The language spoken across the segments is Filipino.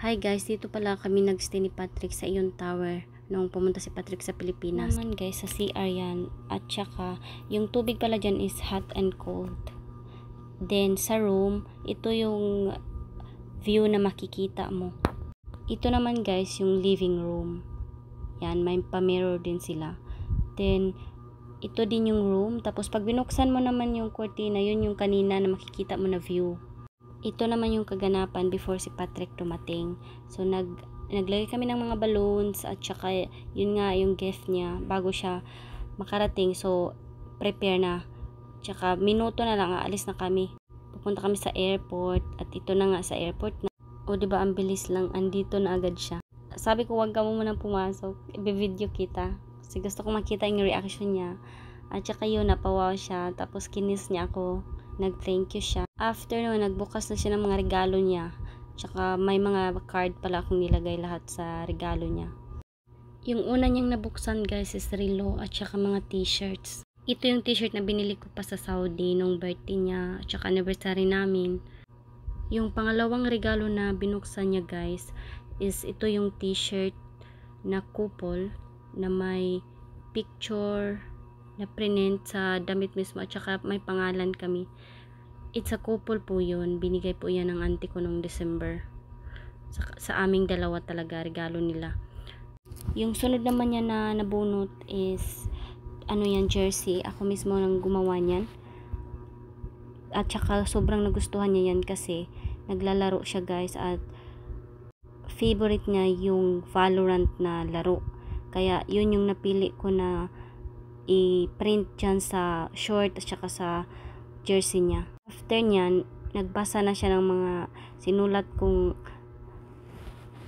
Hi guys, dito pala kami nagstay ni Patrick sa Ion Tower nung pumunta si Patrick sa Pilipinas. Naman guys, sa CR yan. At saka, yung tubig pala dyan is hot and cold. Then, sa room, ito yung view na makikita mo. Ito naman guys, yung living room. Yan, may pa-mirror din sila. Then, ito din yung room. Tapos, pag binuksan mo naman yung cortina, yun yung kanina na makikita mo na view. Ito naman yung kaganapan before si Patrick dumating. So, naglagay kami ng mga balloons at saka yun nga yung gift niya bago siya makarating. So, prepare na. Tsaka, minuto na lang, aalis na kami. Pupunta kami sa airport at ito na nga sa airport na. O, diba, ang bilis lang. Andito na agad siya. Sabi ko, wag ka mo munang pumasok. Ibe-video kita. Kasi gusto ko makita yung reaction niya. At saka yun, napawaw siya. Tapos, kinis niya ako. Nag-thank you siya. After nun, nagbukas na siya ng mga regalo niya. Tsaka may mga card pala akong nilagay lahat sa regalo niya. Yung una niyang nabuksan guys is relo at saka mga t-shirts. Ito yung t-shirt na binili ko pa sa Saudi nung birthday niya at saka anniversary namin. Yung pangalawang regalo na binuksan niya guys is ito yung t-shirt na couple na may picture na print sa damit mismo at saka may pangalan kami. It's a couple po yun. Binigay po yan ng auntie ko nung December. Sa aming dalawa talaga, regalo nila. Yung sunod naman niya na nabunot is ano yan, jersey. Ako mismo nang gumawa niyan. At saka sobrang nagustuhan niya yan kasi naglalaro siya guys at favorite niya yung Valorant na laro. Kaya yun yung napili ko na i-print dyan sa short at saka sa jersey niya. After nyan, nagbasa na siya ng mga sinulat kong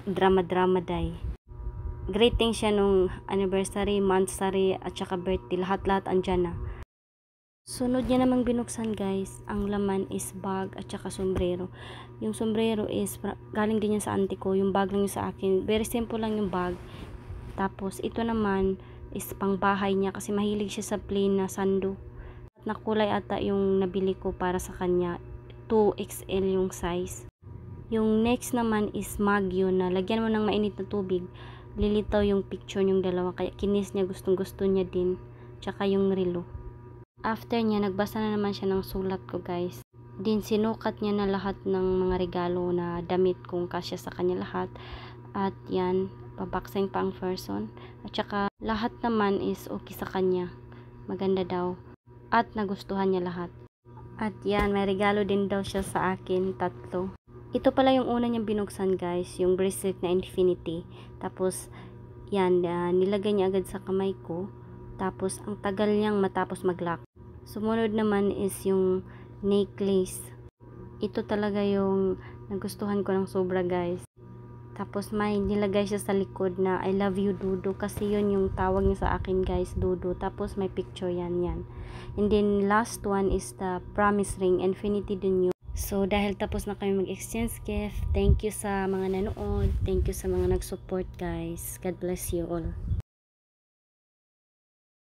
drama day. Greeting siya nung anniversary, monthsary, at saka birthday. Lahat-lahat andyan na. Sunod niya namang binuksan guys, ang laman is bag at saka sombrero. Yung sombrero is galing din yan sa auntie ko. Yung bag lang yung sa akin. Very simple lang yung bag. Tapos ito naman is pang bahay niya kasi mahilig siya sa plain na sando. Na kulay ata yung nabili ko para sa kanya. 2XL yung size. Yung next naman is mug yun na lagyan mo ng mainit na tubig. Lilitaw yung picture yung dalawa. Kaya kinis niya, gustong gusto niya din. Tsaka yung relo. After niya, nagbasa na naman siya ng sulat ko guys. Din sinukat niya na lahat ng mga regalo na damit kung kasya sa kanya lahat. At yan, pabaksing pang person. At saka lahat naman is okay sa kanya. Maganda daw. At nagustuhan niya lahat. At yan, may regalo din daw siya sa akin, 3. Ito pala yung una niyang binuksan guys, yung bracelet na infinity. Tapos, yan, nilagay niya agad sa kamay ko. Tapos, ang tagal niyang matapos mag-lock. Sumunod naman is yung necklace. Ito talaga yung nagustuhan ko ng sobra guys. Tapos may nilagay siya sa likod na I love you Dudu kasi yun yung tawag niya sa akin guys, Dudu. Tapos may picture yan. And then last one is the promise ring, infinity din yun. So dahil tapos na kami mag-exchange gift, thank you sa mga nanood, thank you sa mga nag-support guys. God bless you all.